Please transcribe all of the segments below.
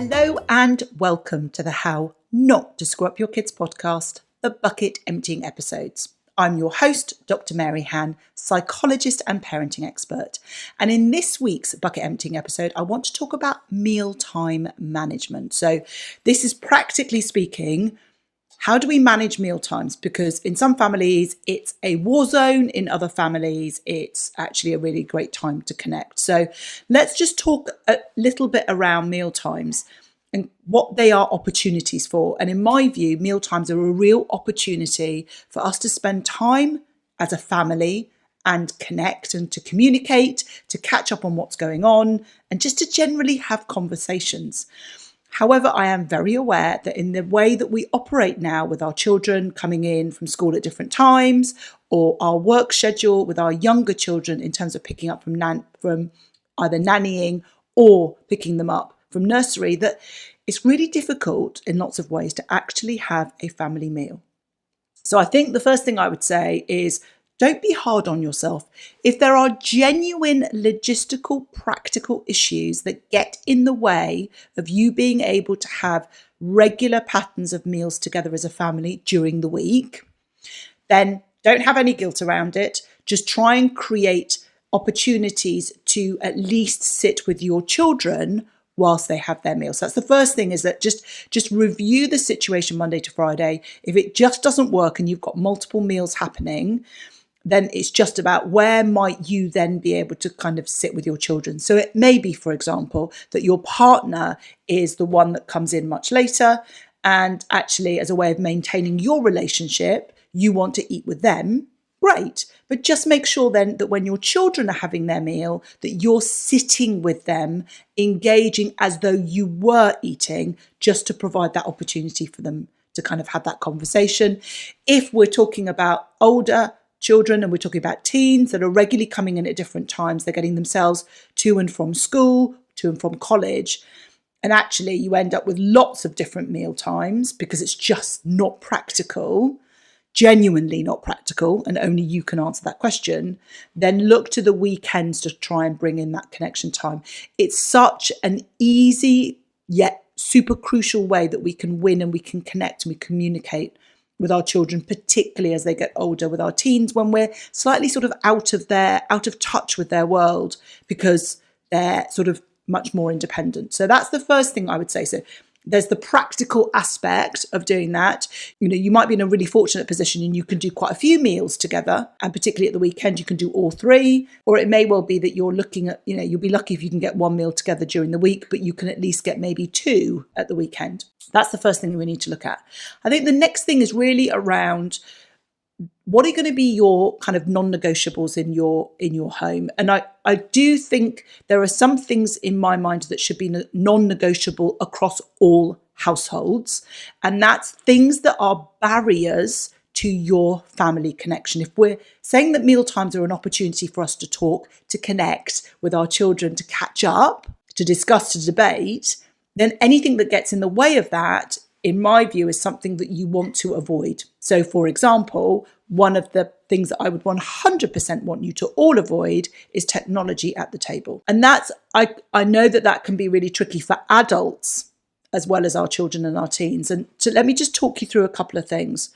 Hello and welcome to the How Not to Screw Up Your Kids podcast, the bucket emptying episodes. I'm your host, Dr. Mary Han, psychologist and parenting expert. And in this week's bucket emptying episode, I want to talk about mealtime management. So this is practically speaking, how do we manage meal times? Because in some families, it's a war zone. In other families, it's actually a really great time to connect. So let's just talk a little bit around meal times and what they are opportunities for. And in my view, meal times are a real opportunity for us to spend time as a family and connect and to communicate, to catch up on what's going on, and just to generally have conversations. However, I am very aware that in the way that we operate now with our children coming in from school at different times, or our work schedule with our younger children in terms of picking up from either nannying or picking them up from nursery, that it's really difficult in lots of ways to actually have a family meal. So I think the first thing I would say is don't be hard on yourself. If there are genuine logistical, practical issues that get in the way of you being able to have regular patterns of meals together as a family during the week, then don't have any guilt around it. Just try and create opportunities to at least sit with your children whilst they have their meals. So that's the first thing, is that just review the situation Monday to Friday. If it just doesn't work and you've got multiple meals happening, then it's just about where might you then be able to kind of sit with your children. So it may be, for example, that your partner is the one that comes in much later, and actually as a way of maintaining your relationship, you want to eat with them. Great. But just make sure then that when your children are having their meal, that you're sitting with them, engaging as though you were eating, just to provide that opportunity for them to kind of have that conversation. If we're talking about older children and we're talking about teens that are regularly coming in at different times, they're getting themselves to and from school, to and from college. And actually you end up with lots of different meal times because it's just not practical, genuinely not practical, and only you can answer that question. Then look to the weekends to try and bring in that connection time. It's such an easy yet super crucial way that we can win and we can connect and we communicate with our children, particularly as they get older. With our teens, when we're slightly sort of out of touch with their world because they're sort of much more independent. So that's the first thing I would say. So there's the practical aspect of doing that. You know, you might be in a really fortunate position and you can do quite a few meals together, and particularly at the weekend, you can do all three. Or it may well be that you're looking at, you'll be lucky if you can get one meal together during the week, but you can at least get maybe two at the weekend. That's the first thing that we need to look at. I think the next thing is really around what are going to be your kind of non-negotiables in your home. And I do think there are some things in my mind that should be non-negotiable across all households. And that's things that are barriers to your family connection. If we're saying that meal times are an opportunity for us to talk, to connect with our children, to catch up, to discuss, to debate, then anything that gets in the way of that, in my view, is something that you want to avoid. So, for example, one of the things that I would 100% want you to all avoid is technology at the table. And that's, I know that can be really tricky for adults as well as our children and our teens. And so let me just talk you through a couple of things.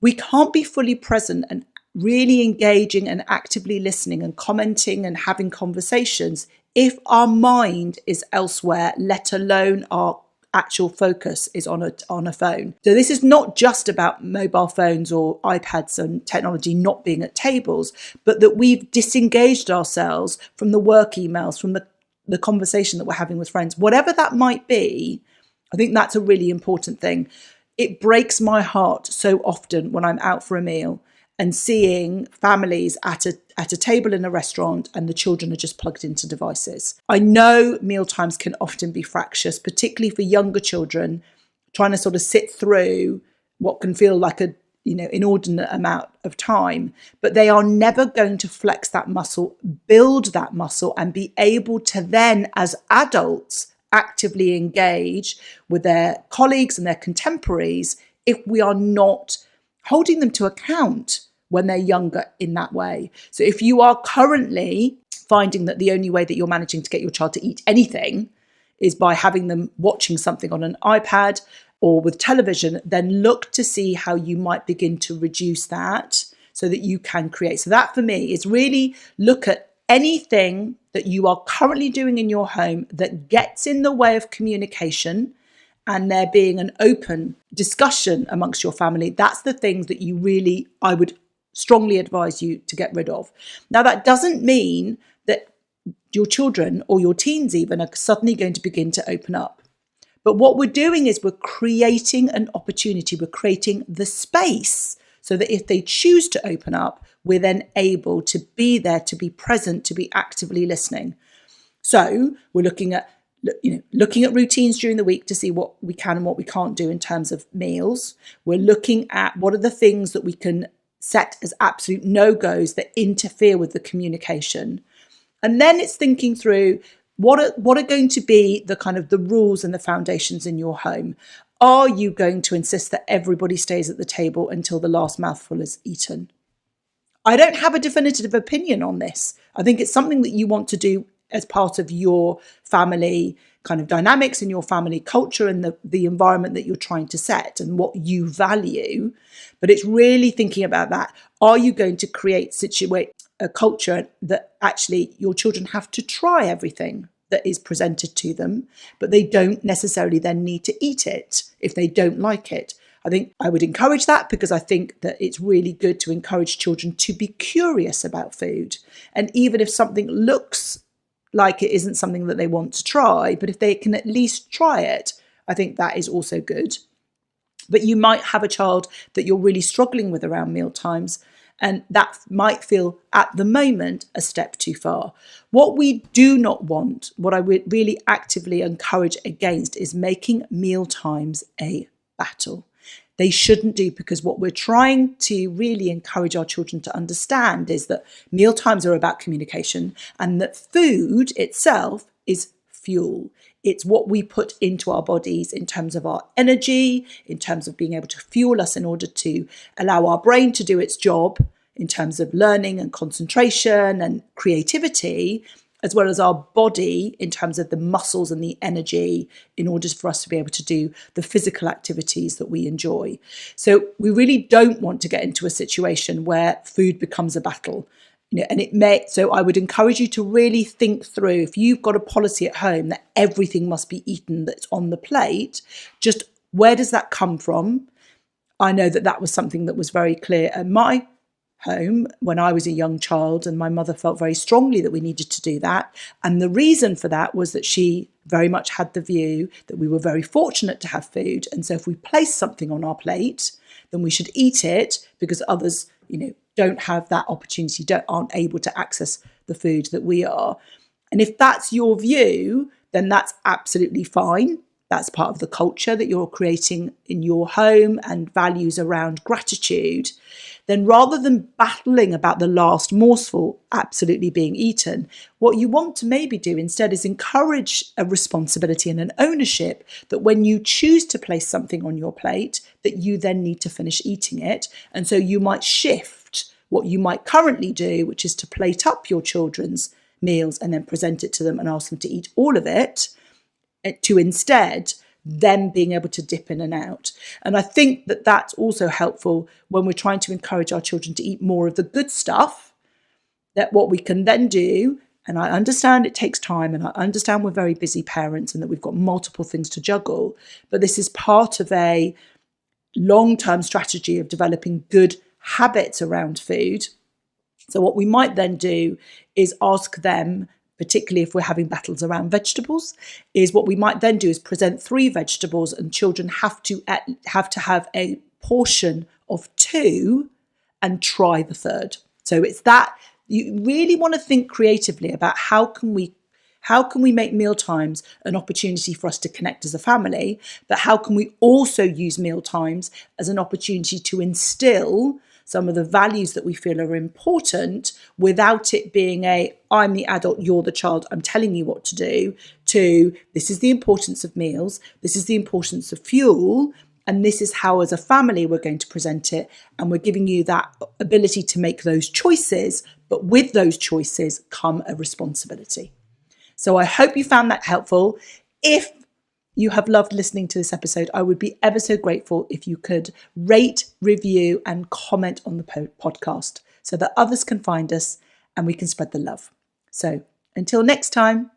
We can't be fully present and really engaging and actively listening and commenting and having conversations if our mind is elsewhere, let alone our actual focus is on a phone. So this is not just about mobile phones or iPads and technology not being at tables, but that we've disengaged ourselves from the work emails, from the conversation that we're having with friends, whatever that might be. I think that's a really important thing. It breaks my heart so often when I'm out for a meal and seeing families at a table in a restaurant and the children are just plugged into devices. I know mealtimes can often be fractious, particularly for younger children, trying to sort of sit through what can feel like a inordinate amount of time, but they are never going to flex that muscle, build that muscle, and be able to then, as adults, actively engage with their colleagues and their contemporaries if we are not holding them to account when they're younger in that way. So if you are currently finding that the only way that you're managing to get your child to eat anything is by having them watching something on an iPad or with television, then look to see how you might begin to reduce that so that you can create. So that for me is really look at anything that you are currently doing in your home that gets in the way of communication and there being an open discussion amongst your family. That's the things that I would strongly advise you to get rid of. Now, that doesn't mean that your children or your teens even are suddenly going to begin to open up. But what we're doing is we're creating an opportunity. We're creating the space so that if they choose to open up, we're then able to be there, to be present, to be actively listening. So we're looking at routines during the week to see what we can and what we can't do in terms of meals. We're looking at what are the things that we can set as absolute no-goes that interfere with the communication. And then it's thinking through what are going to be the kind of the rules and the foundations in your home. Are you going to insist that everybody stays at the table until the last mouthful is eaten? I don't have a definitive opinion on this. I think it's something that you want to do as part of your family kind of dynamics and your family culture and the environment that you're trying to set and what you value. But it's really thinking about that. Are you going to create a culture that actually your children have to try everything that is presented to them, but they don't necessarily then need to eat it if they don't like it? I think I would encourage that because I think that it's really good to encourage children to be curious about food. And even if something looks like it isn't something that they want to try, but if they can at least try it, I think that is also good. But you might have a child that you're really struggling with around meal times, and that might feel at the moment a step too far. What we do not want, what I would really actively encourage against, is making meal times a battle. They shouldn't do, because what we're trying to really encourage our children to understand is that meal times are about communication and that food itself is fuel. It's what we put into our bodies in terms of our energy, in terms of being able to fuel us in order to allow our brain to do its job in terms of learning and concentration and creativity, as well as our body in terms of the muscles and the energy in order for us to be able to do the physical activities that we enjoy. So we really don't want to get into a situation where food becomes a battle. So I would encourage you to really think through, if you've got a policy at home that everything must be eaten that's on the plate, just where does that come from? I know that was something that was very clear at my home when I was a young child, and my mother felt very strongly that we needed to do that. And the reason for that was that she very much had the view that we were very fortunate to have food. And so if we place something on our plate, then we should eat it, because others, don't have that opportunity, aren't able to access the food that we are. And if that's your view, then that's absolutely fine. That's part of the culture that you're creating in your home and values around gratitude. Then rather than battling about the last morsel absolutely being eaten, what you want to maybe do instead is encourage a responsibility and an ownership that when you choose to place something on your plate, that you then need to finish eating it. And so you might shift what you might currently do, which is to plate up your children's meals and then present it to them and ask them to eat all of it, to instead them being able to dip in and out. And I think that that's also helpful when we're trying to encourage our children to eat more of the good stuff, that what we can then do, and I understand it takes time, and I understand we're very busy parents and that we've got multiple things to juggle, but this is part of a long-term strategy of developing good habits around food. So what we might then do is ask them, particularly if we're having battles around vegetables, is what we might then do is present 3 vegetables, and children have to have a portion of 2 and try the third. So it's that you really want to think creatively about how can we make meal times an opportunity for us to connect as a family, but how can we also use meal times as an opportunity to instill some of the values that we feel are important without it being I'm the adult, you're the child, I'm telling you what to do, to this is the importance of meals, this is the importance of fuel, and this is how as a family we're going to present it. And we're giving you that ability to make those choices, but with those choices come a responsibility. So I hope you found that helpful. if you have loved listening to this episode, I would be ever so grateful if you could rate, review, and comment on the podcast so that others can find us and we can spread the love. So until next time.